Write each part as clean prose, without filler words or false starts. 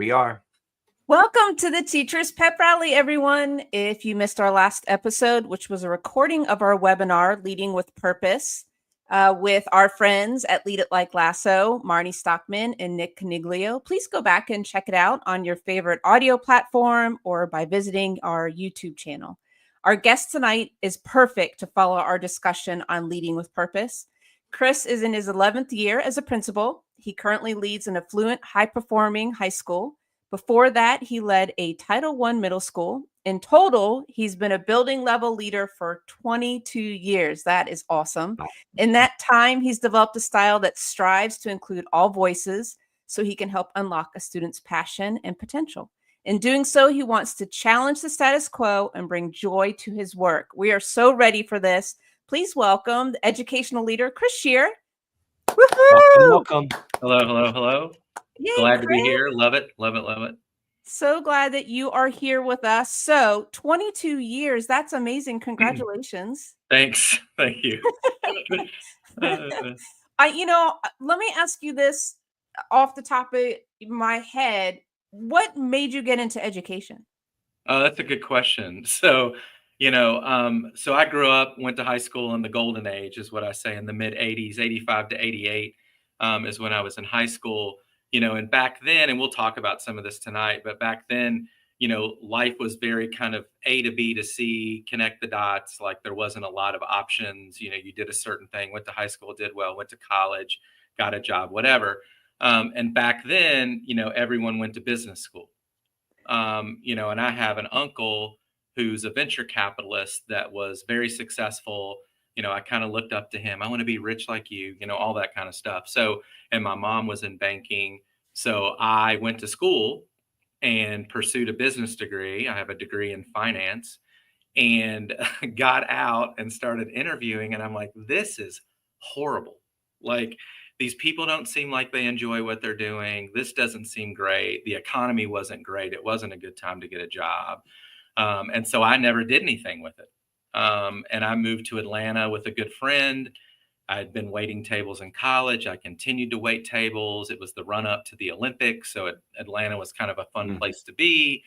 we are. Welcome to the Teachers Pep Rally, everyone. If you missed our last episode, which was a recording of our webinar, Leading with Purpose, with our friends at Lead It Like Lasso, Marnie Stockman and Nick Caniglio, please go back and check it out on your favorite audio platform or by visiting our YouTube channel. Our guest tonight is perfect to follow our discussion on Leading with Purpose. Chris is in his 11th year as a principal. He currently leads an affluent, high-performing high school. Before that, he led a Title I middle school. In total, he's been a building level leader for 22 years. That is awesome. In that time, he's developed a style that strives to include all voices so he can help unlock a student's passion and potential. In doing so, he wants to challenge the status quo and bring joy to his work. We are so ready for this. Please welcome the educational leader, Chris Shear. Welcome. Hello. Yay, Glad to be Chris. here. Love it. So glad that you are here with us. So 22 years, that's amazing. Congratulations. Thanks. Thank you. Let me ask you this off the top of my head. What made you get into education? That's a good question. So I grew up, went to high school in the golden age, is what I say, in the mid 80s, 85 to 88 is when I was in high school, and back then, and we'll talk about some of this tonight, but back then, life was very kind of A to B to C, connect the dots. Like there wasn't a lot of options. You did a certain thing, went to high school, did well, went to college, got a job, whatever. And back then, everyone went to business school. And I have an uncle who's a venture capitalist that was very successful. I kind of looked up to him. I want to be rich like you, all that kind of stuff. So, and my mom was in banking. So I went to school and pursued a business degree. I have a degree in finance and got out and started interviewing. And I'm like, this is horrible. Like, these people don't seem like they enjoy what they're doing. This doesn't seem great. The economy wasn't great. It wasn't a good time to get a job. And so I never did anything with it. And I moved to Atlanta with a good friend. I had been waiting tables in college. I continued to wait tables. It was the run up to the Olympics. So Atlanta was kind of a fun place to be.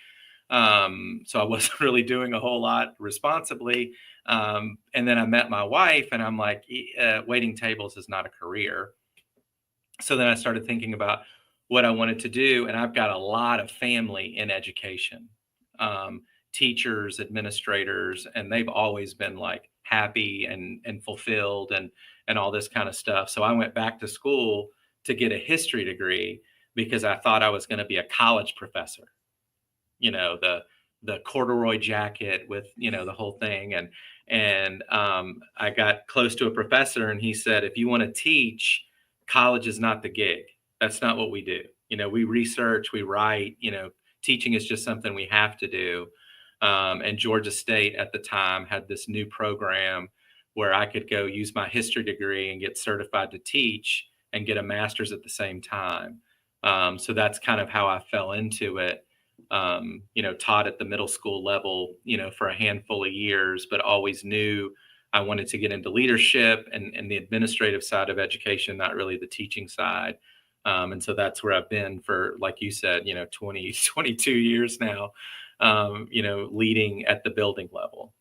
So I wasn't really doing a whole lot responsibly. And then I met my wife and I'm like, waiting tables is not a career. So then I started thinking about what I wanted to do. And I've got a lot of family in education, teachers, administrators, and they've always been like happy and fulfilled and all this kind of stuff. So I went back to school to get a history degree because I thought I was going to be a college professor, the corduroy jacket with, the whole thing. And I got close to a professor and he said, if you want to teach, college is not the gig. That's not what we do. We research, we write, teaching is just something we have to do. And Georgia State at the time had this new program where I could go use my history degree and get certified to teach and get a master's at the same time. So that's kind of how I fell into it. Taught at the middle school level, for a handful of years, but always knew I wanted to get into leadership and the administrative side of education, not really the teaching side. And so that's where I've been for, like you said, 22 years now, leading at the building level.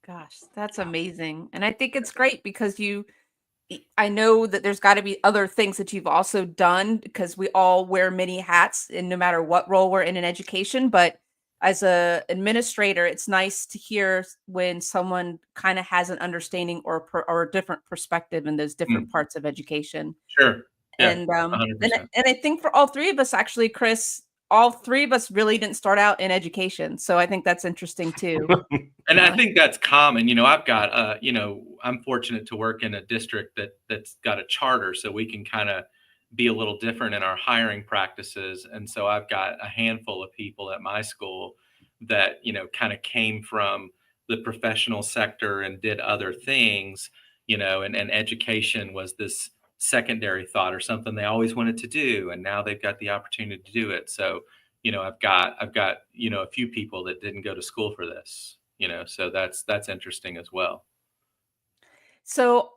Gosh, that's amazing. And I think it's great because I know that there's got to be other things that you've also done because we all wear many hats and no matter what role we're in education, but as a administrator, it's nice to hear when someone kind of has an understanding or a different perspective in those different parts of education. Sure. Yeah, and I think for all three of us, actually, Chris, all three of us really didn't start out in education. So I think that's interesting too. And I think that's common. I've got, I'm fortunate to work in a district that's got a charter, so we can kind of be a little different in our hiring practices. And so I've got a handful of people at my school that, kind of came from the professional sector and did other things, and education was this secondary thought or something they always wanted to do. And now they've got the opportunity to do it. So, I've got, a few people that didn't go to school for this, so that's interesting as well. So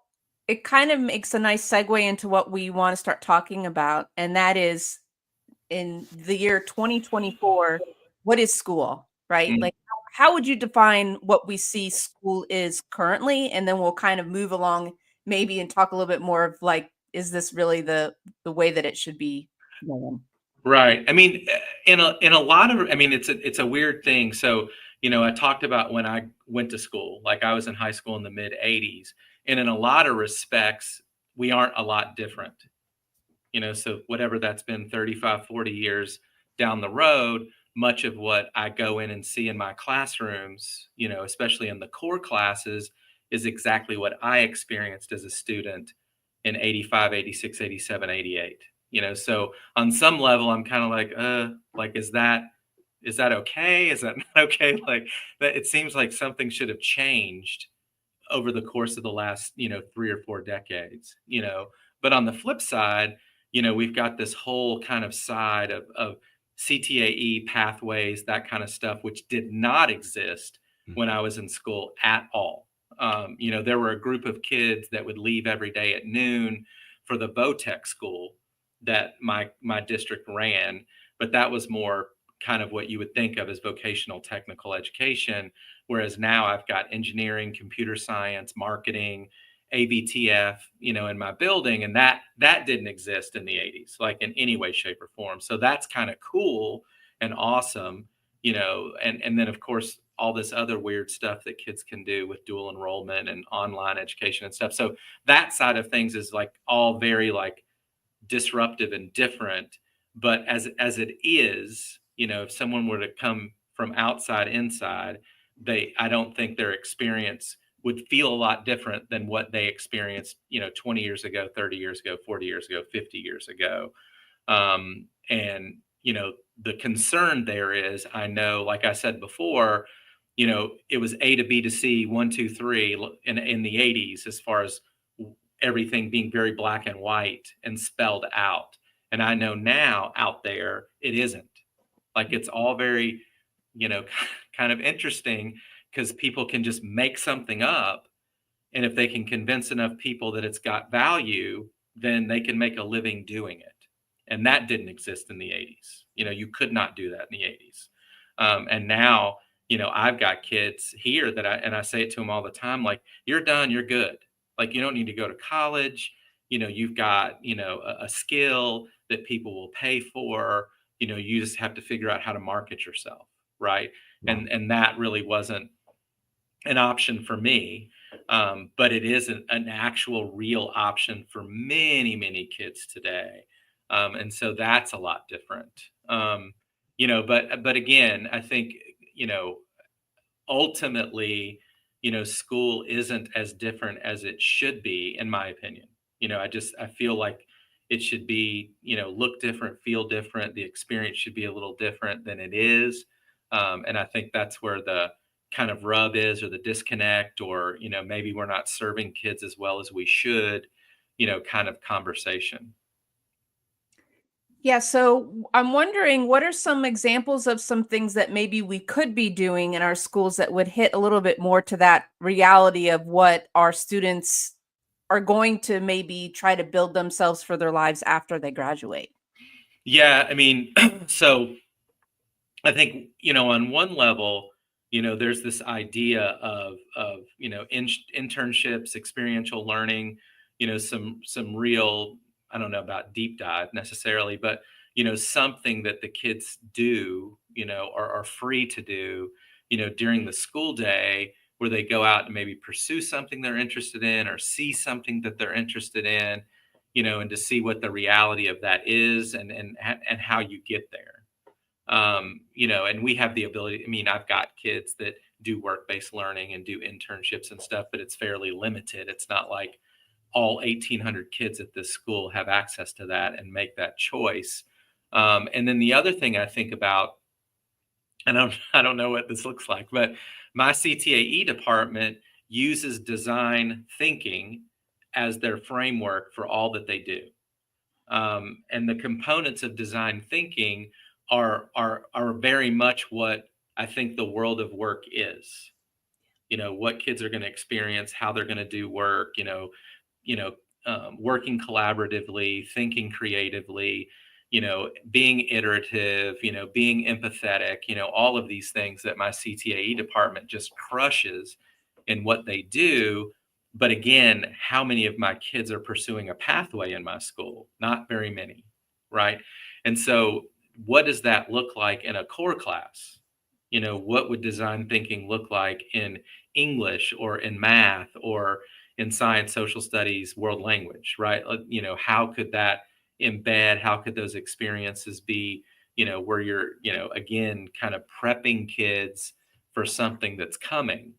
it kind of makes a nice segue into what we want to start talking about. And that is in the year 2024, what is school, right? Mm. Like, how would you define what we see school is currently? And then we'll kind of move along maybe and talk a little bit more of like, is this really the way that it should be going? Right. I mean, in a lot of, I mean, it's a weird thing. So, I talked about when I went to school, like I was in high school in the mid '80s, and in a lot of respects, we aren't a lot different. So whatever that's been 35, 40 years down the road, much of what I go in and see in my classrooms, especially in the core classes, is exactly what I experienced as a student in 85, 86, 87, 88. So on some level, I'm kind of like, is that okay? Is that not okay? Like that, it seems like something should have changed over the course of the last 3 or 4 decades. But on the flip side, we've got this whole kind of side of CTAE pathways, that kind of stuff, which did not exist when I was in school at all. There were a group of kids that would leave every day at noon for the VOTEC school that my district ran, but that was more kind of what you would think of as vocational technical education. Whereas now I've got engineering, computer science, marketing, ABTF, in my building, and that didn't exist in the '80s, like in any way, shape, or form. So that's kind of cool and awesome, and then of course all this other weird stuff that kids can do with dual enrollment and online education and stuff. So that side of things is like all very like disruptive and different. But as it is, if someone were to come from outside inside, I don't think their experience would feel a lot different than what they experienced 20 years ago, 30 years ago, 40 years ago, 50 years ago. And the concern there is, I know, like I said before, it was A to B to C, 1 2 3 in the '80s, as far as everything being very black and white and spelled out. And I know now out there it isn't. Like it's all very, you know, kind of interesting because people can just make something up. And if they can convince enough people that it's got value, then they can make a living doing it. And that didn't exist in the '80s. You could not do that in the '80s. And now, I've got kids here and I say it to them all the time, like, you're done, you're good. Like, you don't need to go to college. You've got, a skill that people will pay for. You just have to figure out how to market yourself. Right. Wow. And that really wasn't an option for me. But it is an actual real option for many, many kids today. And so that's a lot different. But again, I think, you know, ultimately, school isn't as different as it should be, in my opinion. I feel like it should be, look different, feel different. The experience should be a little different than it is. And I think that's where the kind of rub is, or the disconnect, or, maybe we're not serving kids as well as we should, kind of conversation. Yeah, so I'm wondering what are some examples of some things that maybe we could be doing in our schools that would hit a little bit more to that reality of what our students are going to maybe try to build themselves for their lives after they graduate? Yeah, I mean, so I think, on one level, there's this idea of internships, experiential learning, some real, I don't know about deep dive necessarily, but something that the kids do, or are free to do, during the school day, where they go out and maybe pursue something they're interested in, or see something that they're interested in, and to see what the reality of that is, and how you get there. And we have the ability. I mean, I've got kids that do work-based learning and do internships and stuff, but it's fairly limited. It's not like all 1,800 kids at this school have access to that and make that choice. And then the other thing I think about, and I don't know what this looks like, but my CTAE department uses design thinking as their framework for all that they do. And the components of design thinking are very much what I think the world of work is. What kids are going to experience, how they're going to do work. Working collaboratively, thinking creatively. being iterative, being empathetic, all of these things that my CTAE department just crushes in what they do. But again, how many of my kids are pursuing a pathway in my school? Not very many, right? And so what does that look like in a core class? What would design thinking look like in English or in math or in science, social studies, world language, right? How could that embed? How could those experiences be, where you're, again, kind of prepping kids for something that's coming,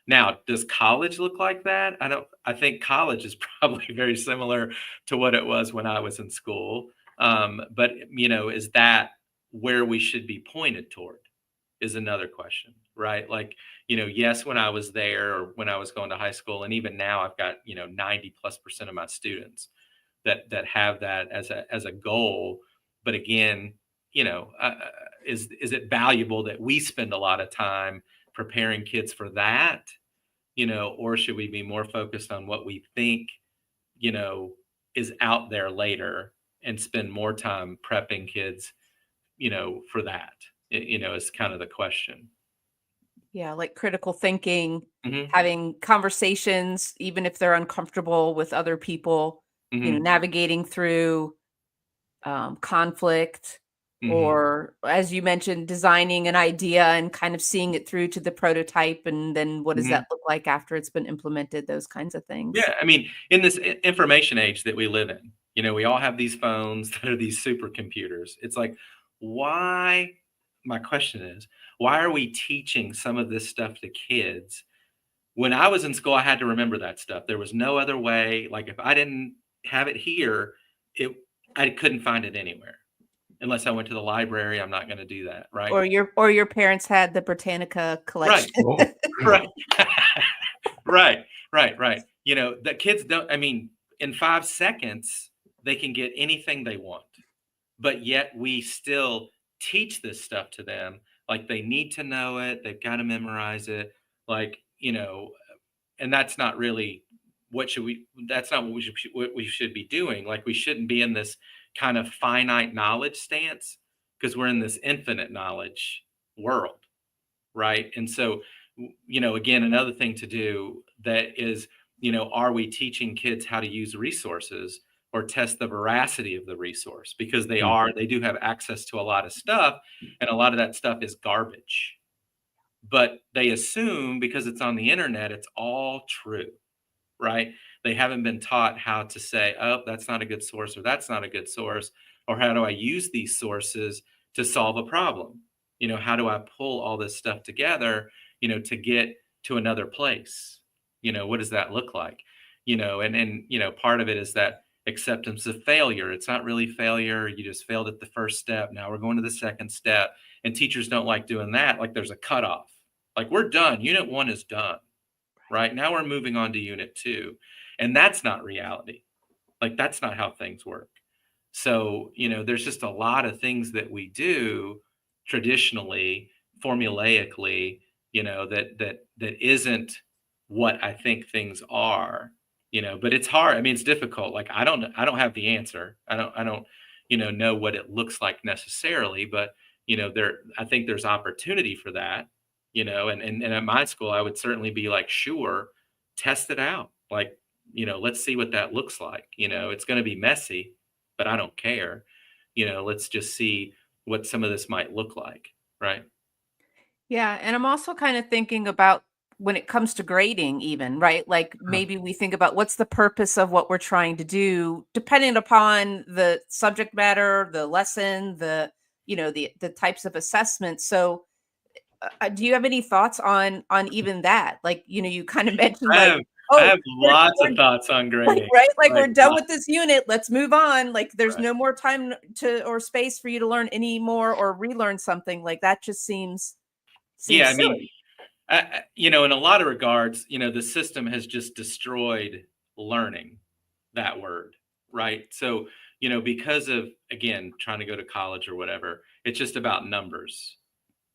Now, does college look like that? I think college is probably very similar to what it was when I was in school. But, is that where we should be pointed toward is another question, right? Like, yes, when I was there or when I was going to high school, and even now I've got, 90+% of my students that have that as a goal. But again, is it valuable that we spend a lot of time preparing kids for that, or should we be more focused on what we think, is out there later and spend more time prepping kids, for that, is kind of the question. Yeah, like critical thinking, Hmm. having conversations, even if they're uncomfortable with other people, Hmm. navigating through conflict, Hmm. or as you mentioned, designing an idea and kind of seeing it through to the prototype. And then what does Hmm. that look like after it's been implemented? Those kinds of things. Yeah, I mean, in this information age that we live in, we all have these phones that are these supercomputers. It's like, why? My question is, why are we teaching some of this stuff to kids? When I was in school, I had to remember that stuff. There was no other way. Like if I didn't have it here, it I couldn't find it anywhere unless I went to the library. I'm not going to do that, right? Or your parents had the Britannica Right. collection. Oh, Right. Right, right. The kids don't, I mean, in 5 seconds, they can get anything they want, but yet we still teach this stuff to them. Like they need to know it, they've got to memorize it. Like, and that's not really that's not what we should be doing. Like we shouldn't be in this kind of finite knowledge stance because we're in this infinite knowledge world, right? And so, again, another thing to do that is, are we teaching kids how to use resources or test the veracity of the resource? Because they do have access to a lot of stuff, and a lot of that stuff is garbage. But they assume because it's on the internet, it's all true, right? They haven't been taught how to say, oh, that's not a good source, or that's not a good source, or how do I use these sources to solve a problem? How do I pull all this stuff together, to get to another place? What does that look like? And part of it is that acceptance of failure. It's not really failure. You just failed at the first step. Now we're going to the second step. And teachers don't like doing that. Like there's a cutoff. Like we're done. Unit 1 is done. Right now we're moving on to unit 2, and that's not reality. Like that's not how things work. So there's just a lot of things that we do traditionally, formulaically, that isn't what I think things are. But it's hard. I mean, it's difficult. Like I don't have the answer. I don't know what it looks like necessarily, but I think there's opportunity for that. And at my school I would certainly be like, sure, test it out. Like, let's see what that looks like. It's going to be messy, but I don't care. Let's just see what some of this might look like, right? Yeah, and I'm also kind of thinking about when it comes to grading even, right? Like maybe we think about what's the purpose of what we're trying to do, depending upon the subject matter, the lesson, the types of assessments. So, do you have any thoughts on even that? Like, you kind of mentioned I like, have I oh, have lots of thoughts on like, grading. right, like Like we're done with this unit. Let's move on. Like, there's right. no more time to or space for you to learn any more or relearn something. Like that just seems Yeah, I mean, silly. in a lot of regards, the system has just destroyed learning, that word, right? So, because of, again, trying to go to college or whatever, it's just about numbers,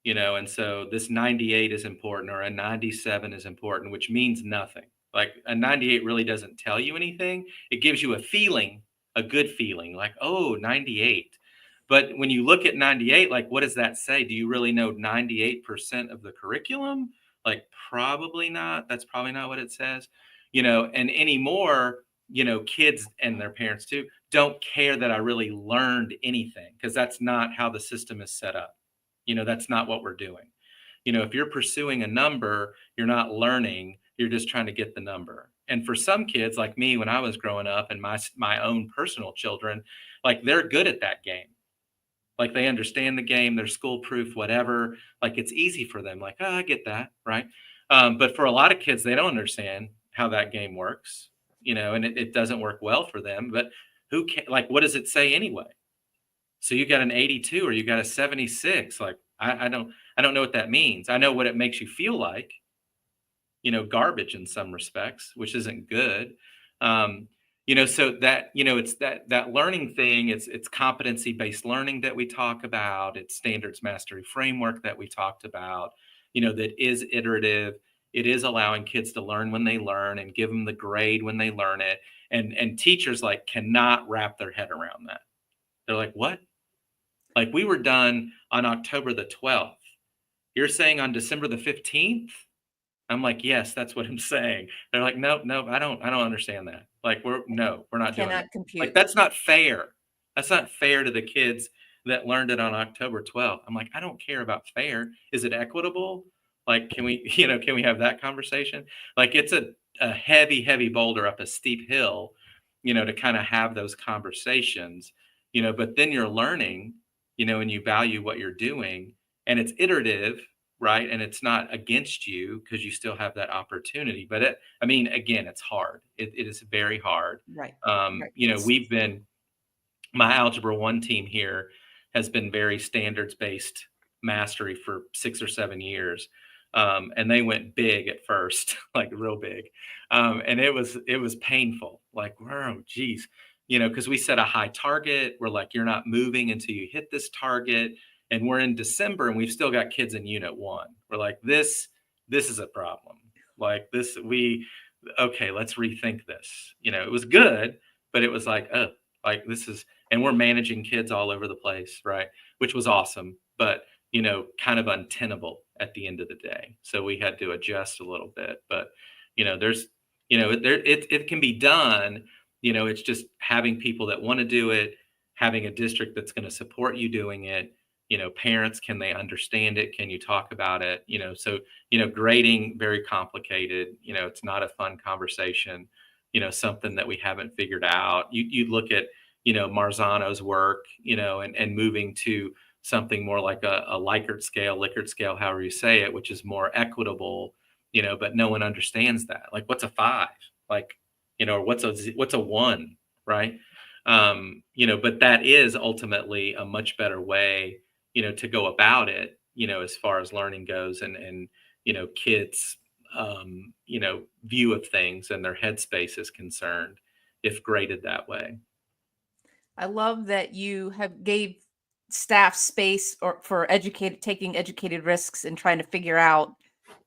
and so this 98 is important or a 97 is important, which means nothing. Like a 98 really doesn't tell you anything. It gives you a feeling a good feeling, like, oh, 98. But when you look at 98, like, what does that say? Do you really know 98% of the curriculum? Like, probably not. That's probably not what it says, and anymore, kids and their parents too don't care that I really learned anything, because that's not how the system is set up. That's not what we're doing. If you're pursuing a number, you're not learning, you're just trying to get the number. And for some kids like me, when I was growing up, and my own personal children, like, they're good at that game. Like, they understand the game, they're school proof, whatever. Like, it's easy for them. Like, oh, I get that, right? But for a lot of kids, they don't understand how that game works, and it doesn't work well for them. But who can, like, what does it say anyway? So you got an 82 or you got a 76. Like, I don't know what that means. I know what it makes you feel like, garbage in some respects, which isn't good. So that, it's that learning thing. It's competency based learning that we talk about. It's standards mastery framework that we talked about, that is iterative. It is allowing kids to learn when they learn and give them the grade when they learn it. And teachers, like, cannot wrap their head around that. They're like, what? Like, we were done on October the 12th. You're saying on December the 15th? I'm like, yes, that's what I'm saying. They're like, nope, I don't understand that. Like, we're not doing that. Cannot compute. Like, that's not fair. That's not fair to the kids that learned it on October 12th. I'm like, I don't care about fair. Is it equitable? Like, can we have that conversation? Like, it's a heavy, heavy boulder up a steep hill, to kind of have those conversations, but then you're learning, and you value what you're doing, and it's iterative, right? And it's not against you, because you still have that opportunity. But again, it's hard. It is very hard. Right. We've been, my Algebra 1 team here has been very standards based mastery for 6 or 7 years. And they went big at first, like real big. And it was painful. Like, oh, geez, because we set a high target. We're like, you're not moving until you hit this target. And we're in December and we've still got kids in unit 1. We're like, this is a problem. Like, okay, let's rethink this. It was good, but it was like, oh, like, this is, and we're managing kids all over the place, right? Which was awesome, but, kind of untenable at the end of the day. So we had to adjust a little bit, but, it can be done. It's just having people that want to do it, having a district that's going to support you doing it. Parents, can they understand it? Can you talk about it? So, grading, very complicated. It's not a fun conversation, something that we haven't figured out. You look at, Marzano's work, and moving to something more like a Likert scale, however you say it, which is more equitable, but no one understands that. Like, what's a 5? Like, or what's a 1, right? But that is ultimately a much better way, to go about it, as far as learning goes, and kids, view of things and their headspace is concerned, if graded that way. I love that you have gave staff space for taking educated risks and trying to figure out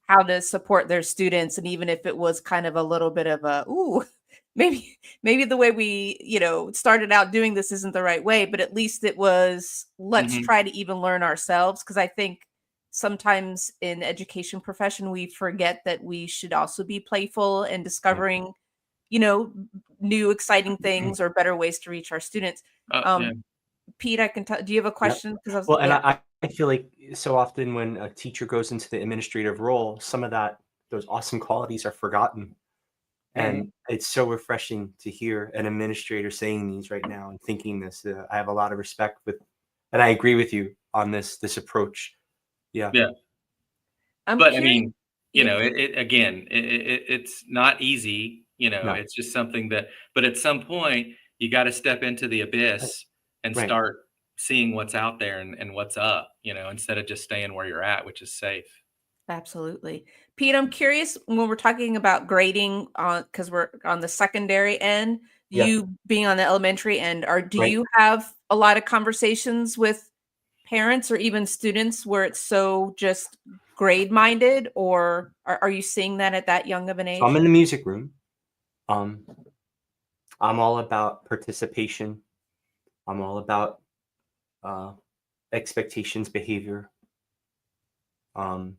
how to support their students. And even if it was kind of a little bit of a, ooh, maybe the way we, started out doing this isn't the right way, but at least it was, let's try to even learn ourselves. Cause I think sometimes in education profession, we forget that we should also be playful and discovering, new exciting things or better ways to reach our students. Yeah. Pete, do you have a question? Because Well, and I feel like so often when a teacher goes into the administrative role, some of those awesome qualities are forgotten. And it's so refreshing to hear an administrator saying these right now and thinking this. I have a lot of respect and I agree with you on this approach. Yeah. Yeah. But it's not easy. No. It's just something but at some point you got to step into the abyss and start seeing what's out there and what's up, instead of just staying where you're at, which is safe. Absolutely. Pete, I'm curious, when we're talking about grading because we're on the secondary end, you being on the elementary end, do you have a lot of conversations with parents or even students where it's so just grade minded, or are you seeing that at that young of an age? So I'm in the music room. I'm all about participation. I'm all about uh, expectations, behavior, um,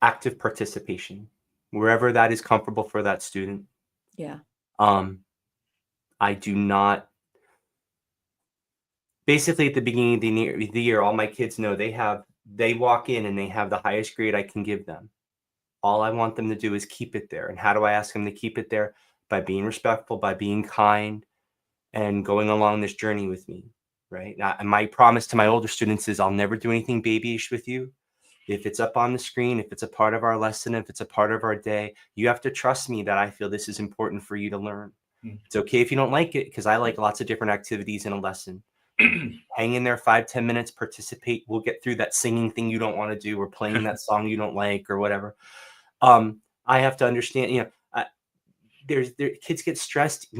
active participation, wherever that is comfortable for that student. Yeah. Um, I do not. Basically, at the beginning of the year, all my kids know they walk in and they have the highest grade I can give them. All I want them to do is keep it there. And how do I ask them to keep it there? By being respectful, by being kind, and going along this journey with me, right? Now, and my promise to my older students is I'll never do anything babyish with you. If it's up on the screen, if it's a part of our lesson, if it's a part of our day, you have to trust me that I feel this is important for you to learn. It's okay if you don't like it, because I like lots of different activities in a lesson. Hang in there 5-10 minutes, participate. We'll get through that singing thing you don't want to do, or playing that song you don't like, or whatever. I have to understand, kids get stressed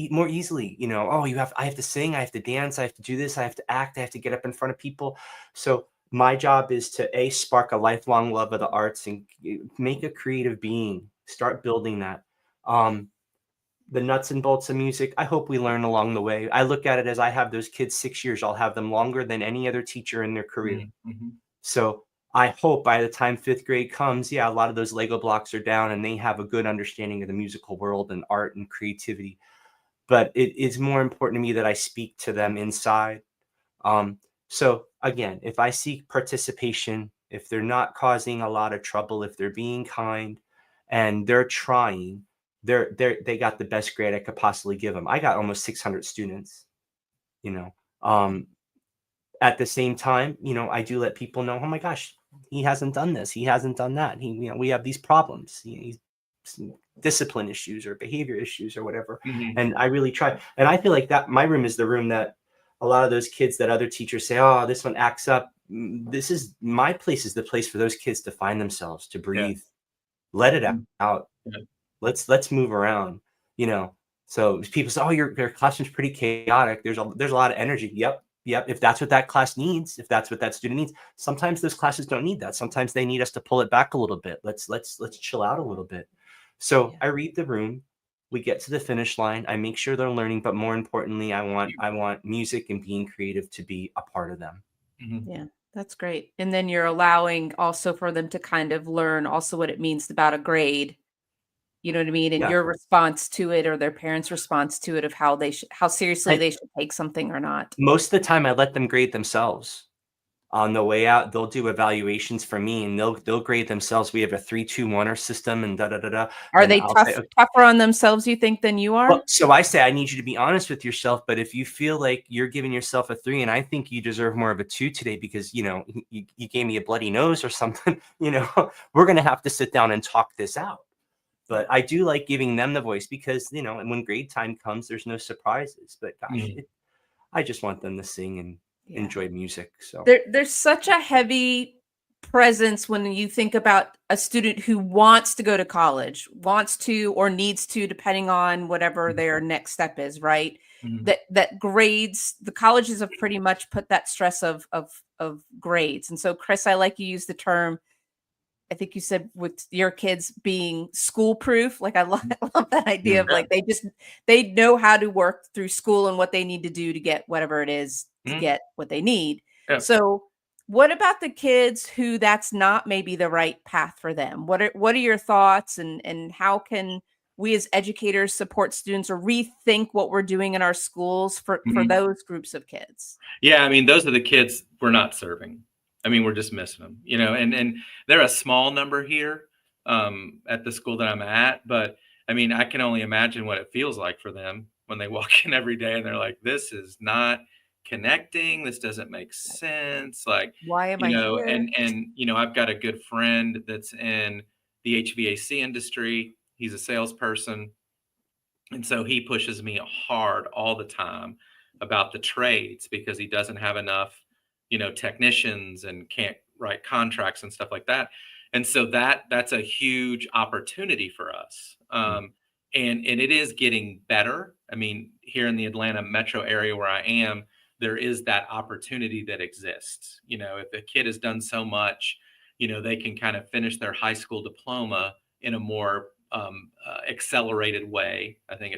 more easily. Oh, I have to sing, I have to dance, I have to do this, I have to act, I have to get up in front of people. So my job is to spark a lifelong love of the arts and make a creative being, start building that. The nuts and bolts of music, I hope we learn along the way. I look at it as I have those kids 6 years, I'll have them longer than any other teacher in their career. Mm-hmm. So I hope by the time 5th grade comes, a lot of those Lego blocks are down and they have a good understanding of the musical world and art and creativity. But it is more important to me that I speak to them inside. So again, if I seek participation, if they're not causing a lot of trouble, if they're being kind and they're trying, they got the best grade I could possibly give them. I got almost 600 students, you know. At the same time, I do let people know, oh my gosh, he hasn't done this, he hasn't done that. We have these problems. He's discipline issues or behavior issues or whatever. Mm-hmm. And I really try. And I feel like that my room is the room that a lot of those kids that other teachers say, oh, this one acts up. This is my place, is the place for those kids to find themselves, to Yeah. breathe, let it out. Yeah. Let's move around, you know. So people say, oh, your classroom's pretty chaotic. There's a lot of energy. Yep. If that's what that class needs, if that's what that student needs, sometimes those classes don't need that. Sometimes they need us to pull it back a little bit. Let's chill out a little bit. So I read the room. We get to the finish line. I make sure they're learning, but more importantly, I want music and being creative to be a part of them. Mm-hmm. Yeah, that's great. And then you're allowing also for them to kind of learn also what it means about a grade. You know what I mean? And Yeah. your response to it, or their parents' response to it, of how how seriously they should take something or not. Most of the time, I let them grade themselves. On the way out, they'll do evaluations for me, and they'll grade themselves. We have a 3-2-1 system, and da da da da. Are And they I'll say, tougher on themselves, you think, than you are? well, so I say I need you to be honest with yourself. But if you feel like you're giving yourself a 3, and I think you deserve more of a 2 today because you gave me a bloody nose or something, we're gonna have to sit down and talk this out. But I do like giving them the voice because and when grade time comes, there's no surprises. But gosh, Mm-hmm. I just want them to sing and Yeah. enjoy music. So There's such a heavy presence when you think about a student who wants to go to college, wants to or needs to, depending on whatever their next step is, right? Mm-hmm. That grades, the colleges have pretty much put that stress of grades. And so, Chris, I like you use the term, I think you said, with your kids being school proof. Like I love that idea of Yeah. like they know how to work through school and what they need to do to get whatever it is to Mm-hmm. get what they need. Yeah. So what about the kids who that's not maybe the right path for them? What are your thoughts, and how can we as educators support students or rethink what we're doing in our schools for Mm-hmm. those groups of kids? Yeah, I mean, those are the kids we're not serving. I mean, we're just missing them, and they're a small number here at the school that I'm at. But I mean, I can only imagine what it feels like for them when they walk in every day and they're like, this is not connecting. This doesn't make sense. Like, Why am I here? and I've got a good friend that's in the HVAC industry. He's a salesperson. And so he pushes me hard all the time about the trades because he doesn't have enough, technicians and can't write contracts and stuff like that. And so that's a huge opportunity for us. And it is getting better. I mean, here in the Atlanta metro area where I am, there is that opportunity that exists. If a kid has done so much, they can kind of finish their high school diploma in a more accelerated way. I think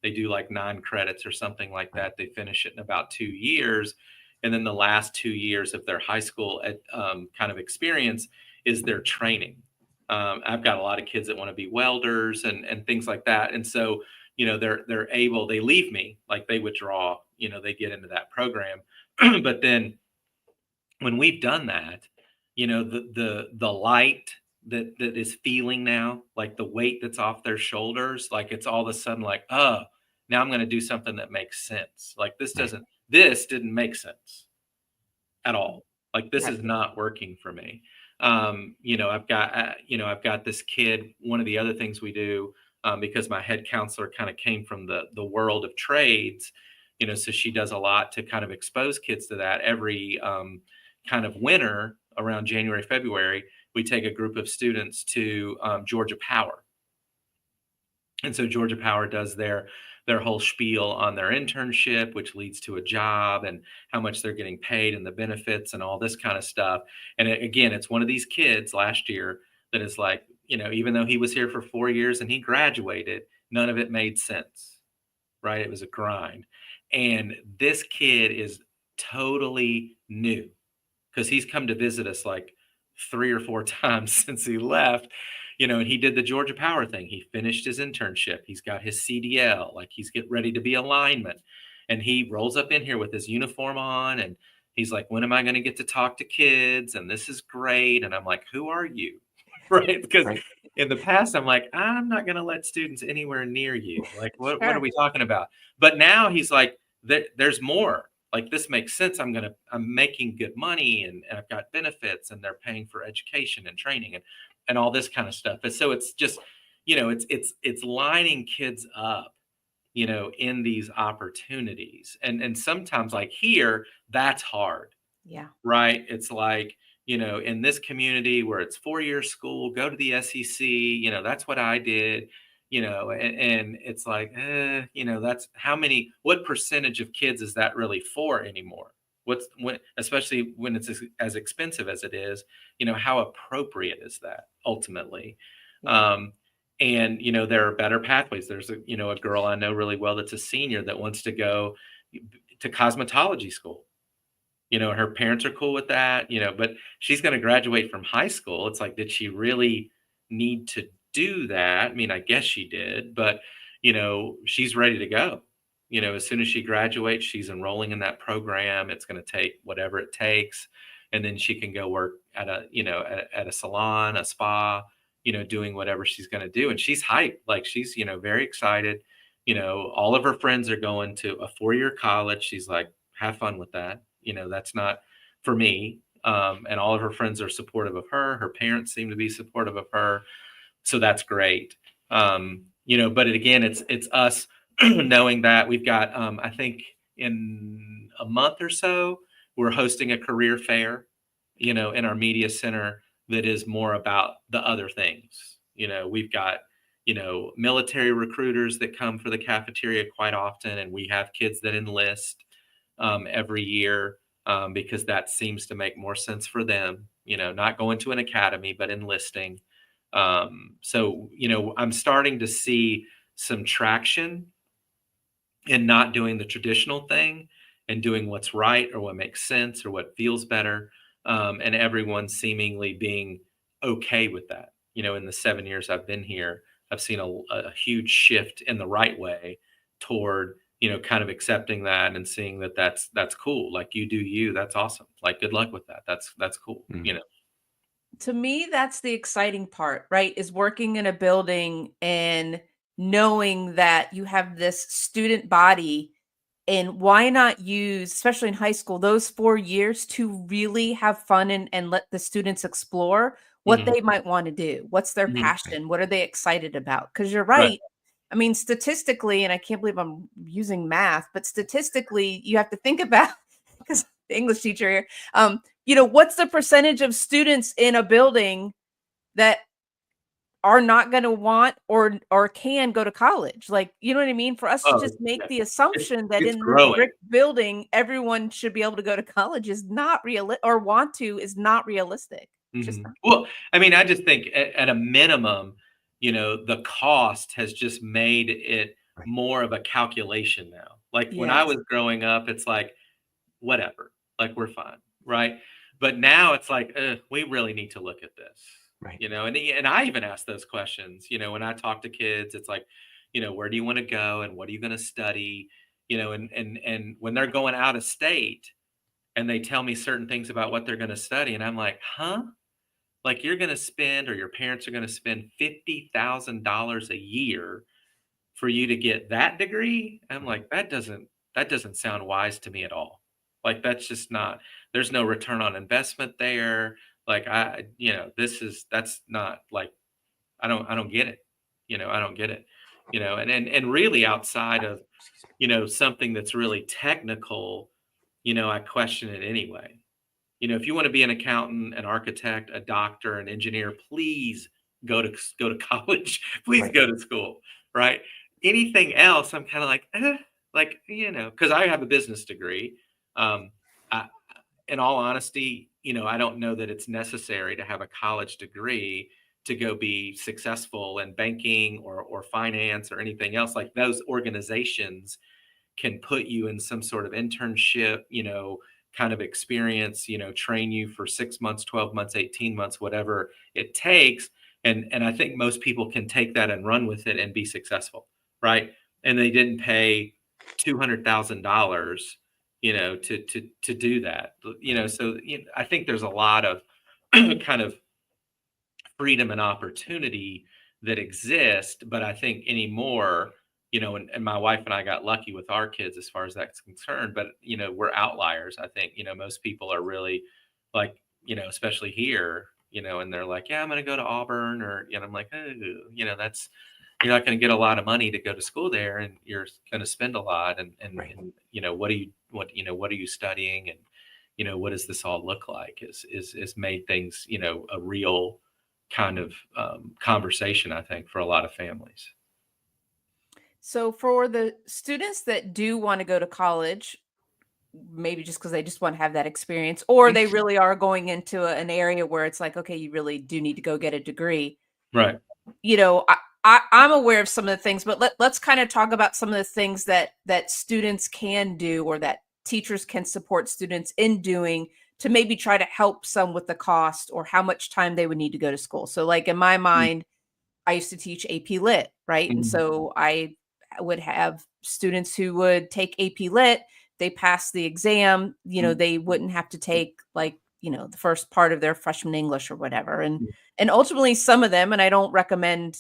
they do like 9 credits or something like that. They finish it in about 2 years. And then the last 2 years of their high school kind of experience is their training. I've got a lot of kids that want to be welders and things like that. And so, they leave me, like they withdraw, they get into that program. But then when we've done that, the light that is feeling now, like the weight that's off their shoulders, like it's all of a sudden like, oh, now I'm going to do something that makes sense. Like this didn't make sense at all. Like this is not working for me. I've got this kid. One of the other things we do, because my head counselor kind of came from the world of trades, so she does a lot to kind of expose kids to that. Every kind of winter around January, February, we take a group of students to Georgia Power. And so Georgia Power does their whole spiel on their internship, which leads to a job and how much they're getting paid and the benefits and all this kind of stuff. And again, it's one of these kids last year that is like, even though he was here for 4 years and he graduated, none of it made sense, right? It was a grind. And this kid is totally new because he's come to visit us like 3 or 4 times since he left. And he did the Georgia Power thing. He finished his internship. He's got his CDL, like he's getting ready to be a lineman. And he rolls up in here with his uniform on and he's like, when am I going to get to talk to kids? And this is great. And I'm like, who are you? Right. Because in the past, I'm like, I'm not going to let students anywhere near you. Like, what are we talking about? But now he's like, there's more. Like this makes sense. I'm making good money and I've got benefits and they're paying for education and training and all this kind of stuff. And so it's just, it's lining kids up, in these opportunities. And sometimes like here, that's hard. Yeah. Right. It's like, in this community where it's 4-year school, go to the SEC, that's what I did, and it's like, that's what percentage of kids is that really for anymore? Especially when it's as expensive as it is, how appropriate is that ultimately? And, there are better pathways. There's a girl I know really well that's a senior that wants to go to cosmetology school. Her parents are cool with that, but she's going to graduate from high school. It's like, did she really need to do that? I mean, I guess she did, but, she's ready to go. As soon as she graduates, she's enrolling in that program. It's going to take whatever it takes. And then she can go work at a salon, a spa, doing whatever she's going to do. And she's hyped. Like she's, very excited. All of her friends are going to a 4-year college. She's like, have fun with that. That's not for me. And all of her friends are supportive of her. Her parents seem to be supportive of her. So that's great. But again, it's us knowing that we've got, I think in a month or so, we're hosting a career fair, in our media center that is more about the other things. We've got, military recruiters that come for the cafeteria quite often. And we have kids that enlist every year because that seems to make more sense for them, not going to an academy, but enlisting. So, I'm starting to see some traction in not doing the traditional thing and doing what's right or what makes sense or what feels better. And everyone seemingly being okay with that. In the 7 years I've been here, I've seen a huge shift in the right way toward, kind of accepting that and seeing that that's cool. Like you do you, that's awesome. Like, good luck with that. That's cool. Mm-hmm. To me, that's the exciting part, right? Is working in a building and knowing that you have this student body, and why not use, especially in high school, those 4 years to really have fun and let the students explore what Mm-hmm. they might want to do. What's their Mm-hmm. passion? What are they excited about? Because you're Right. right. I mean, statistically, and I can't believe I'm using math, but statistically, you have to think about, because the English teacher here, what's the percentage of students in a building that are not going to want or can go to college? Like, you know what I mean? For us to just make the assumption that it's in this growing. brick building, everyone should be able to go to college is not real, or want to is not realistic. It's just Mhm. not. Well, I mean, I just think at a minimum, the cost has just made it Right. more of a calculation now. Like when I Yes. was growing up, it's like, whatever, like we're fine, right? But now it's like, we really need to look at this, Right. and I even ask those questions, when I talk to kids, it's like, where do you want to go and what are you going to study, and when they're going out of state and they tell me certain things about what they're going to study, and I'm like, huh? Like you're going to spend, or your parents are going to spend $50,000 a year for you to get that degree? I'm Right. like, that doesn't sound wise to me at all. Like that's just not, there's no return on investment there. Like that's not like, I don't get it. I don't get it. And really outside of, Excuse me. something that's really technical, I question it anyway. If you want to be an accountant, an architect, a doctor, an engineer, please go to college. Please Right. go to school, right? Anything else, I'm kind of like, like because I have a business degree. I, in all honesty, I don't know that it's necessary to have a college degree to go be successful in banking or finance or anything else. Like those organizations can put you in some sort of internship, kind of experience, train you for 6 months, 12 months, 18 months, whatever it takes. And I think most people can take that and run with it and be successful, right? And they didn't pay $200,000, to do that, So I think there's a lot of kind of freedom and opportunity that exist. But I think anymore, and my wife and I got lucky with our kids as far as that's concerned, but we're outliers. I think, most people are really like, especially here, and they're like, yeah, I'm going to go to Auburn, or, I'm like, oh, that's, you're not going to get a lot of money to go to school there, and you're going to spend a lot. Right. And, what are you studying? And, what does this all look like is made things, a real kind of conversation, I think, for a lot of families. So for the students that do want to go to college, maybe just because they just want to have that experience, or they really are going into an area where it's like, okay, you really do need to go get a degree. Right. I'm aware of some of the things, but let's kind of talk about some of the things that students can do, or that teachers can support students in doing, to maybe try to help some with the cost or how much time they would need to go to school. So like in my mind, I used to teach AP Lit, right? And Mhm. so I would have students who would take AP Lit, they pass the exam, they wouldn't have to take like, the first part of their freshman English or whatever. And ultimately some of them, and I don't recommend,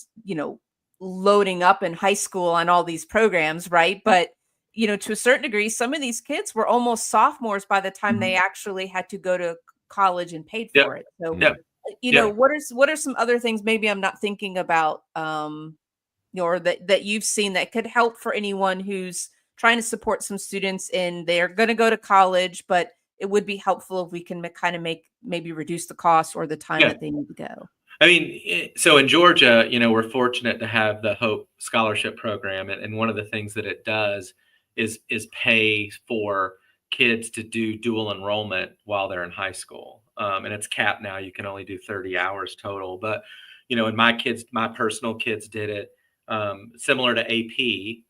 loading up in high school on all these programs, right? But to a certain degree, some of these kids were almost sophomores by the time they actually had to go to college and paid Yep. for it. So Yep. Yep. what are some other things maybe I'm not thinking about, or that you've seen that could help for anyone who's trying to support some students, and they're going to go to college, but it would be helpful if we can kind of maybe reduce the cost or the time Yeah. that they need to go. I mean, so in Georgia, we're fortunate to have the Hope Scholarship Program, and one of the things that it does is pay for kids to do dual enrollment while they're in high school, and it's capped now. You can only do 30 hours total, but and my personal kids did it, similar to AP,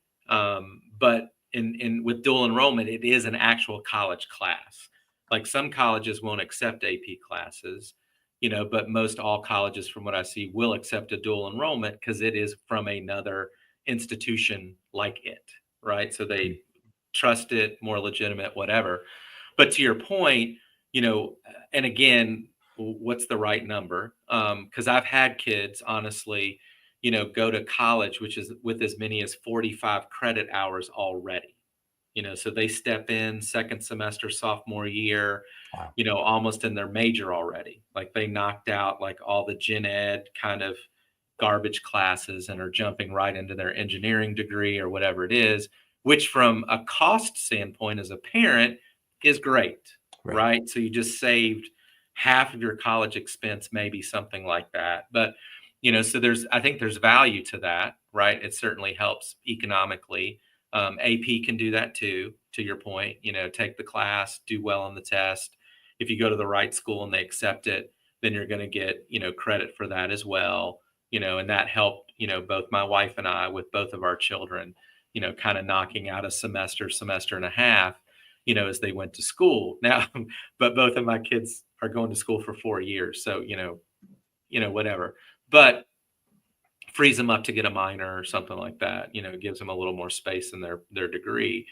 but in with dual enrollment, it is an actual college class. Like some colleges won't accept AP classes, but most all colleges, from what I see, will accept a dual enrollment because it is from another institution like it, right? So they trust it, more legitimate, whatever. But to your point, and again, what's the right number? Because I've had kids, honestly, go to college, which is with as many as 45 credit hours already. So they step in second semester, sophomore year, Wow. almost in their major already. Like they knocked out like all the gen ed kind of garbage classes and are jumping right into their engineering degree or whatever it is, which from a cost standpoint as a parent is great, Right. right? So you just saved half of your college expense, maybe something like that. But, so I think there's value to that, right? It certainly helps economically. AP can do that too, to your point, take the class, do well on the test. If you go to the right school and they accept it, then you're going to get, credit for that as well. and that helped, both my wife and I with both of our children, kind of knocking out a semester and a half, as they went to school. Now, but both of my kids are going to school for 4 years. So, whatever. But frees them up to get a minor or something like that. It gives them a little more space in their degree.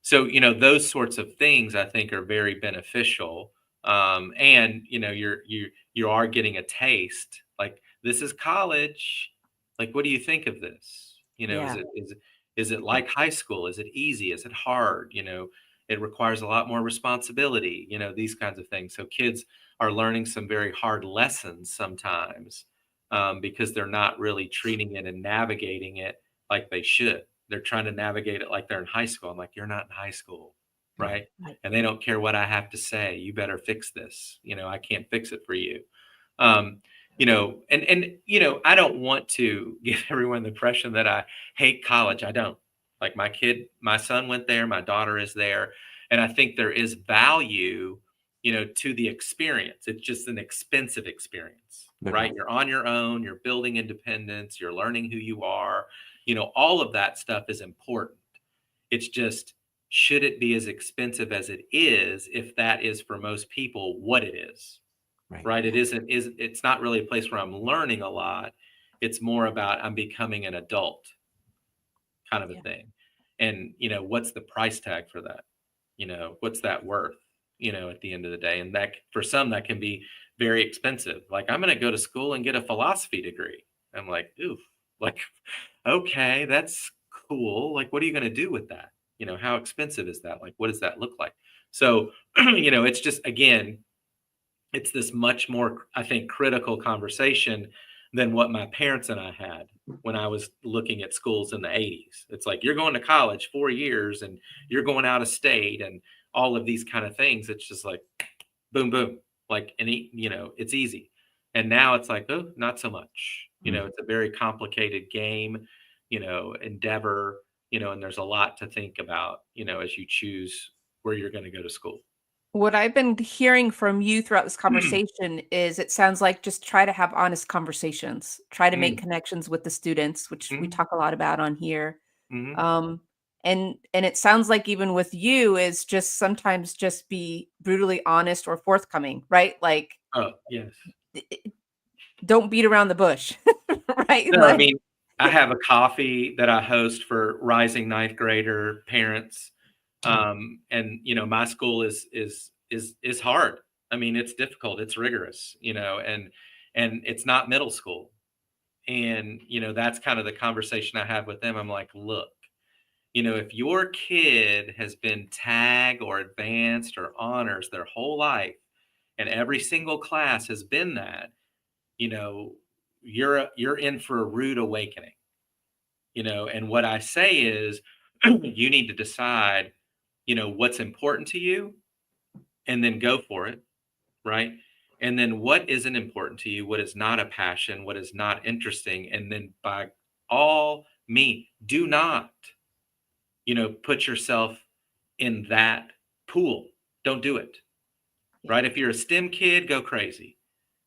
So those sorts of things I think are very beneficial. And you are getting a taste. Like, this is college. Like, what do you think of this? Is Yeah. it like high school? Is it easy? Is it hard? It requires a lot more responsibility. These kinds of things. So kids are learning some very hard lessons sometimes, because they're not really treating it and navigating it like they should. They're trying to navigate it like they're in high school. I'm like, you're not in high school, right? Right. And they don't care what I have to say. You better fix this. I can't fix it for you. Um, and I don't want to give everyone the impression that I hate college. I don't. Like, my son went there, my daughter is there, and I think there is value, to the experience. It's just an expensive experience, No right? doubt. You're on your own, you're building independence, you're learning who you are. All of that stuff is important. It's just, should it be as expensive as it is if that is for most people what it is? Right. Right? It's not really a place where I'm learning a lot. It's more about I'm becoming an adult, kind of a Yeah. thing. And, what's the price tag for that? What's that worth, at the end of the day? And that, for some, that can be very expensive. Like, I'm going to go to school and get a philosophy degree. I'm like, oof, like, okay, that's cool. Like, what are you going to do with that? How expensive is that? Like, what does that look like? So, it's just, again, it's this much more, I think, critical conversation than what my parents and I had when I was looking at schools in the 80s. It's like, you're going to college 4 years and you're going out of state and all of these kind of things. It's just like, boom, boom, like, and it's easy. And now it's like, oh, not so much. It's a very complicated game, endeavor, and there's a lot to think about, as you choose where you're going to go to school. What I've been hearing from you throughout this conversation is it sounds like just try to have honest conversations, try to make Mm, connections with the students, which we mhm, talk a lot about on here. mhm. Um, and it sounds like even with you is just sometimes just be brutally honest or forthcoming, right? Like, Oh, yes. don't beat around the bush, right? No, I Like, mean, I have a coffee that I host for rising ninth grader parents. And my school is hard. I mean, it's difficult, it's rigorous, and it's not middle school. And that's kind of the conversation I have with them. I'm like, look, if your kid has been tag or advanced or honors their whole life, and every single class has been that, you know, you're in for a rude awakening. And what I say is, you need to decide, what's important to you, and then go for it, right? And then what isn't important to you, what is not a passion, what is not interesting, and then by all means, do not, put yourself in that pool. Don't do it, yeah, right? If you're a STEM kid, go crazy,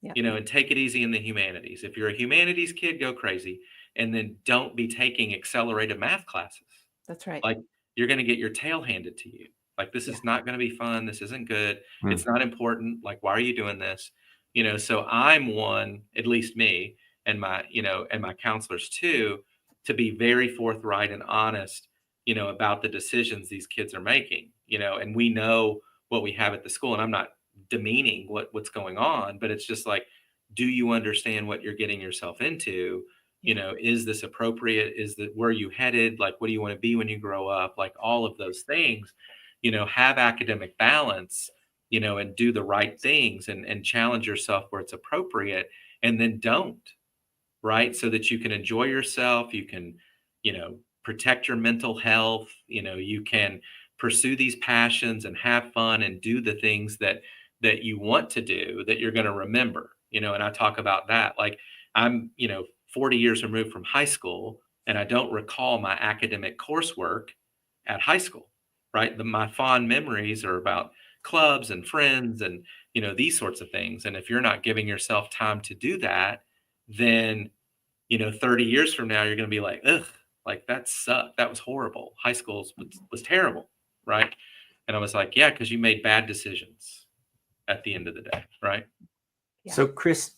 yeah, and take it easy in the humanities. If you're a humanities kid, go crazy, and then don't be taking accelerated math classes. that's right. Like, you're going to get your tail handed to you. Like, this Yeah, is not going to be fun. This isn't good. Mm. It's not important. Like, why are you doing this? So I'm one, at least me, and my counselors too, to be very forthright and honest, about the decisions these kids are making, and we know what we have at the school. And I'm not demeaning what's going on, but it's just like, do you understand what you're getting yourself into? yeah, Is this appropriate? Is that where you headed? Like, what do you want to be when you grow up? Like, all of those things, have academic balance, and do the right things, and challenge yourself where it's appropriate, and then don't, right? So that you can enjoy yourself, you can, protect your mental health, you can pursue these passions and have fun and do the things that you want to do, that you're going to remember, and I talk about that. Like, I'm, 40 years removed from high school, and I don't recall my academic coursework at high school, right? My fond memories are about clubs and friends and, these sorts of things. And if you're not giving yourself time to do that, then, 30 years from now, you're going to be like, ugh, like that sucked. That was horrible. High school was terrible. Right. And I was like, yeah, because you made bad decisions at the end of the day. Right. Yeah. So Chris,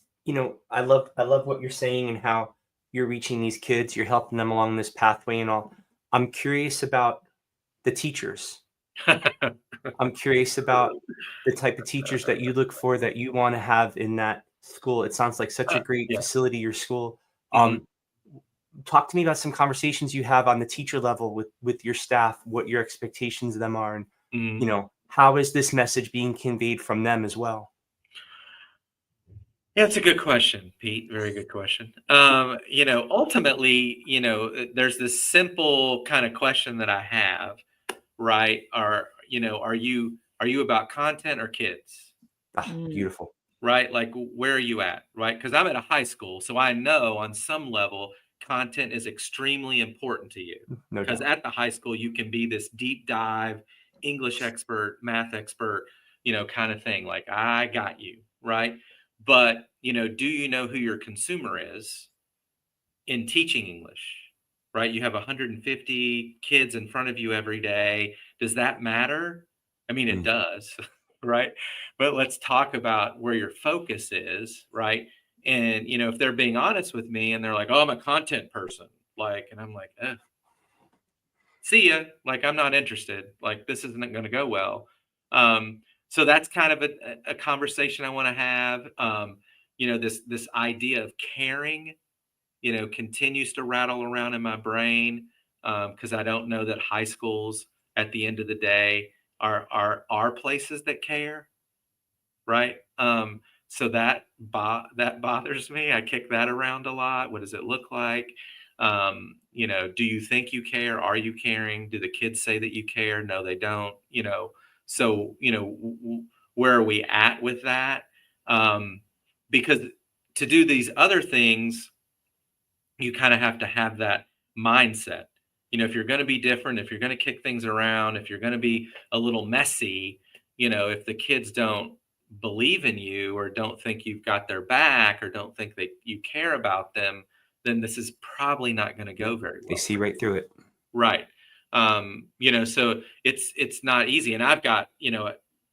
I love what you're saying and how you're reaching these kids, you're helping them along this pathway and all. I'm curious about the teachers. I'm curious about the type of teachers that you look for that you want to have in that school. It sounds like such a great Yeah. facility, your school. Mhm. Talk to me about some conversations you have on the teacher level with your staff, what your expectations of them are, and Mhm. how is this message being conveyed from them as well? Yeah, it's a good question, Pete. Very good question. Ultimately, there's this simple kind of question that I have, right? Are you about content or kids? Mm. Beautiful. Right? Like, where are you at? Right? Because I'm at a high school, so I know on some level content is extremely important to you. No Because doubt. at the high school, you can be this deep dive English expert, math expert, kind of thing. Like, I got you, right? But, do you know who your consumer is in teaching English? Right? You have 150 kids in front of you every day. Does that matter? I mean, it Mm. does, right? But let's talk about where your focus is, right? And if they're being honest with me and they're like, "Oh, I'm a content person," like, and I'm like, "See ya," like, I'm not interested. Like, this isn't going to go well. So that's kind of a conversation I want to have. This idea of caring, continues to rattle around in my brain, because I don't know that high schools at the end of the day are places that care, right? So that bothers me. I kick that around a lot. What does it look like? Do you think you care? Are you caring? Do the kids say that you care? No, they don't. So where are we at with that? Because to do these other things, you kind of have to have that mindset. If you're going to be different, if you're going to kick things around, if you're going to be a little messy, if the kids don't believe in you or don't think you've got their back or don't think that you care about them, then this is probably not going to go very They well see for right you. through it. Right. So it's not easy. And I've got,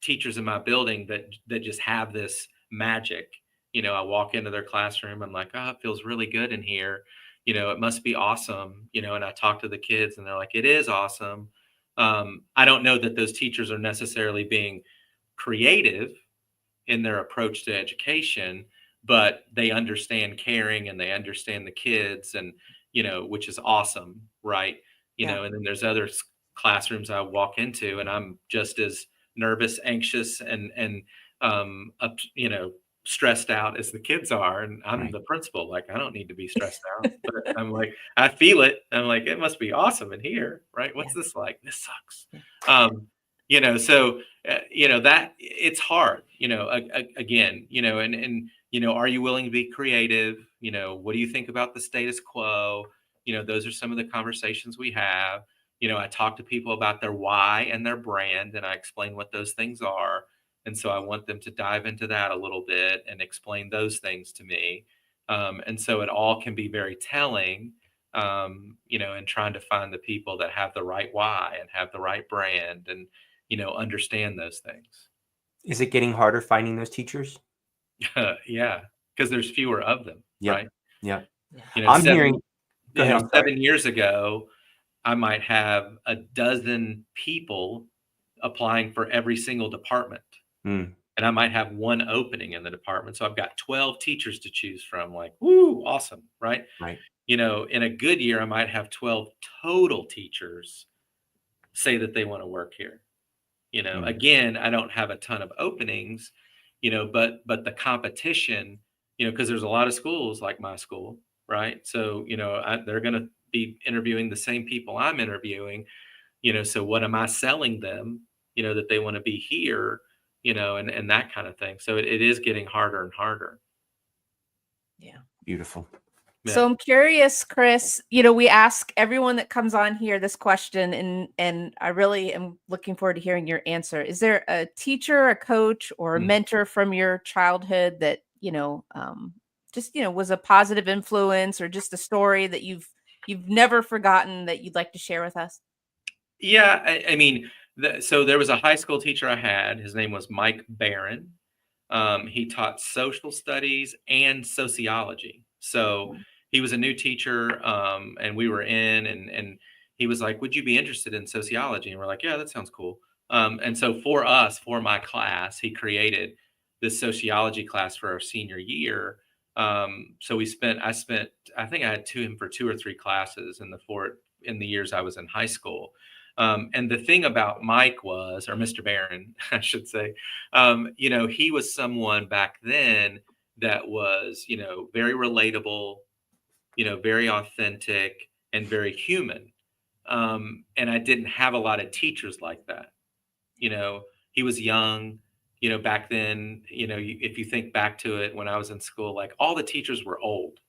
teachers in my building that just have this magic. I walk into their classroom, I'm like, oh, it feels really good in here. It must be awesome. And I talk to the kids and they're like, it is awesome. I don't know that those teachers are necessarily being creative in their approach to education, but they understand caring and they understand the kids, and which is awesome, right? Yeah. And then there's other classrooms I walk into and I'm just as nervous, anxious, and stressed out as the kids are, and I'm Right. the principal. Like, I don't need to be stressed out, but I'm like, I feel it. I'm like, it must be awesome in here, right? What's Yeah. this like? This sucks. Yeah. So that it's hard, again, and are you willing to be creative? What do you think about the status quo? Those are some of the conversations we have. I talk to people about their why and their brand, and I explain what those things are. And so I want them to dive into that a little bit and explain those things to me. And so it all can be very telling, and trying to find the people that have the right why and have the right brand and, understand those things. Is it getting harder finding those teachers? Yeah, because there's fewer of them, Yep. right? Yep. Yeah. You know, I'm seven hearing. Go ahead. I'm sorry. 7 years ago, I might have a dozen people applying for every single department, Mm, and I might have one opening in the department. So I've got 12 teachers to choose from. Like, woo, awesome, right? right. In a good year, I might have 12 total teachers say that they want to work here. Mm. Again, I don't have a ton of openings, but the competition, because there's a lot of schools like my school, right? So, they're going to be interviewing the same people I'm interviewing, so what am I selling them, that they want to be here, and that kind of thing. So it is getting harder and harder. Yeah. Beautiful. Yeah. So I'm curious, Chris, we ask everyone that comes on here this question, and I really am looking forward to hearing your answer. Is there a teacher, a coach, or a Mm. mentor from your childhood that, just, was a positive influence, or just a story that you've never forgotten that you'd like to share with us? Yeah, I mean, so there was a high school teacher I had. His name was Mike Barron. He taught social studies and sociology. So he was a new teacher, and we were in, and he was like, "Would you be interested in sociology?" And we're like, "Yeah, that sounds cool." And so for us, for my class, he created this sociology class for our senior year. So I think I had him for 2 or 3 classes in the years I was in high school. And the thing about Mike was, or Mr. Barron, I should say, he was someone back then that was, very relatable, very authentic and very human. And I didn't have a lot of teachers like that. You know, he was young, back then, if you think back to it when I was in school, like all the teachers were old,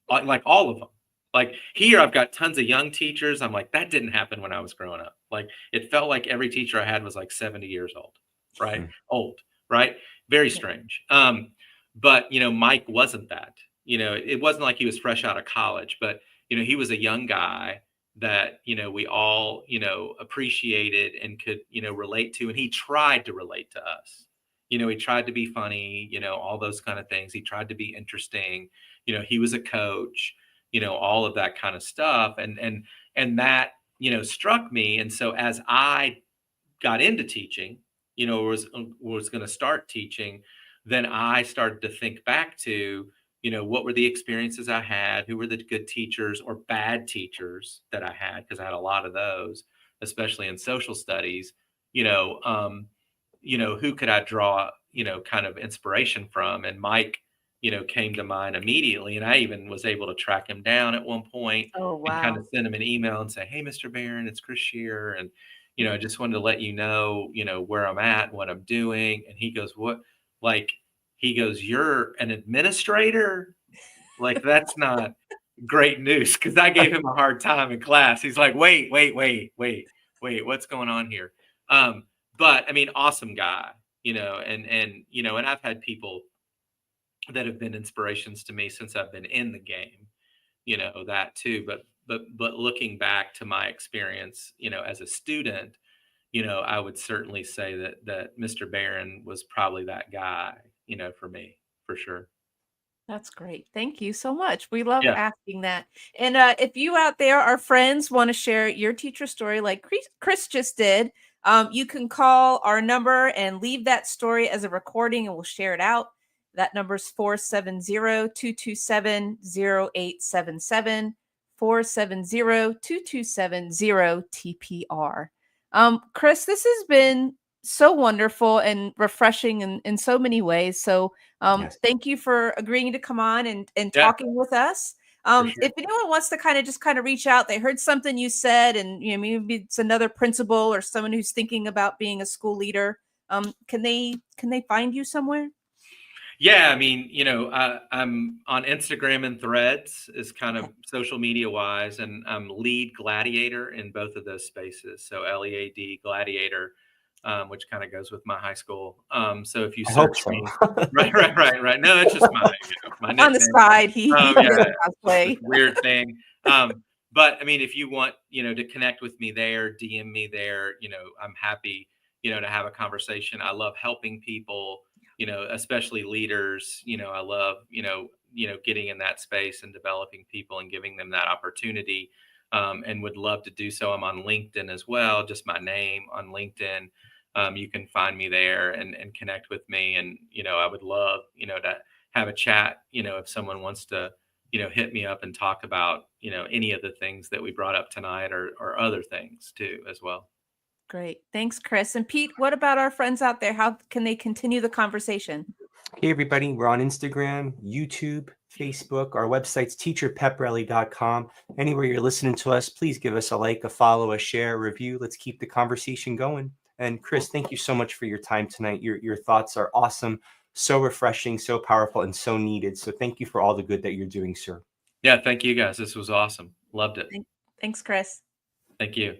like all of them. Like here, I've got tons of young teachers. I'm like, that didn't happen when I was growing up. Like it felt like every teacher I had was like 70 years old, right? Mm. Old, right? Very Yeah. strange. But Mike wasn't that. It wasn't like he was fresh out of college, but he was a young guy that we all appreciated and could relate to, and he tried to relate to us. He tried to be funny, all those kind of things. He tried to be interesting. He was a coach, all of that kind of stuff. And that, struck me. And so as I got into teaching, was going to start teaching, then I started to think back to, what were the experiences I had? Who were the good teachers or bad teachers that I had? Because I had a lot of those, especially in social studies. Who could I draw, kind of inspiration from? And Mike, came to mind immediately. And I even was able to track him down at one point Oh, and kind wow. of send him an email and say, "Hey, Mr. Barron, it's Chris Shear. And, I just wanted to let you know, where I'm at, what I'm doing." And he goes, "What?" Like, he goes, "You're an administrator?" Like, that's not great news, because I gave him a hard time in class. He's like, wait, what's going on here? But I mean, awesome guy, and I've had people that have been inspirations to me since I've been in the game, that too. But looking back to my experience, as a student, I would certainly say that Mr. Barron was probably that guy, for me, for sure. That's great. Thank you so much. We love Yeah. asking that. And if you out there, our friends, want to share your teacher story like Chris just did, you can call our number and leave that story as a recording, and we'll share it out. That number is 470-227-0877, 470-227-0TPR. Chris, this has been so wonderful and refreshing in so many ways. So Yes, thank you for agreeing to come on and Yeah, talking with us. for sure. If anyone wants to kind of reach out, they heard something you said, and maybe it's another principal or someone who's thinking about being a school leader. Can they find you somewhere? Yeah, I mean, I'm on Instagram and Threads is kind of social media wise, and I'm lead gladiator in both of those spaces. So LEAD gladiator, which kind of goes with my high school. So if you I hope search so. me, right. No, it's just my On the nickname. side, he does Yeah, this cosplay. weird thing. But I mean, if you want, to connect with me there, DM me there, I'm happy, to have a conversation. I love helping people, especially leaders. I love, getting in that space and developing people and giving them that opportunity. And would love to do so. I'm on LinkedIn as well, just my name on LinkedIn. You can find me there and connect with me. And, I would love, to have a chat, if someone wants to, hit me up and talk about, any of the things that we brought up tonight, or other things too, as well. Great. Thanks, Chris. And Pete, what about our friends out there? How can they continue the conversation? Hey, everybody. We're on Instagram, YouTube, Facebook. Our website's teacherpeprally.com. Anywhere you're listening to us, please give us a like, a follow, a share, a review. Let's keep the conversation going. And Chris, thank you so much for your time tonight. Your thoughts are awesome, so refreshing, so powerful, and so needed. So thank you for all the good that you're doing, sir. Yeah. Thank you guys. This was awesome. Loved it. Thanks, Chris. Thank you.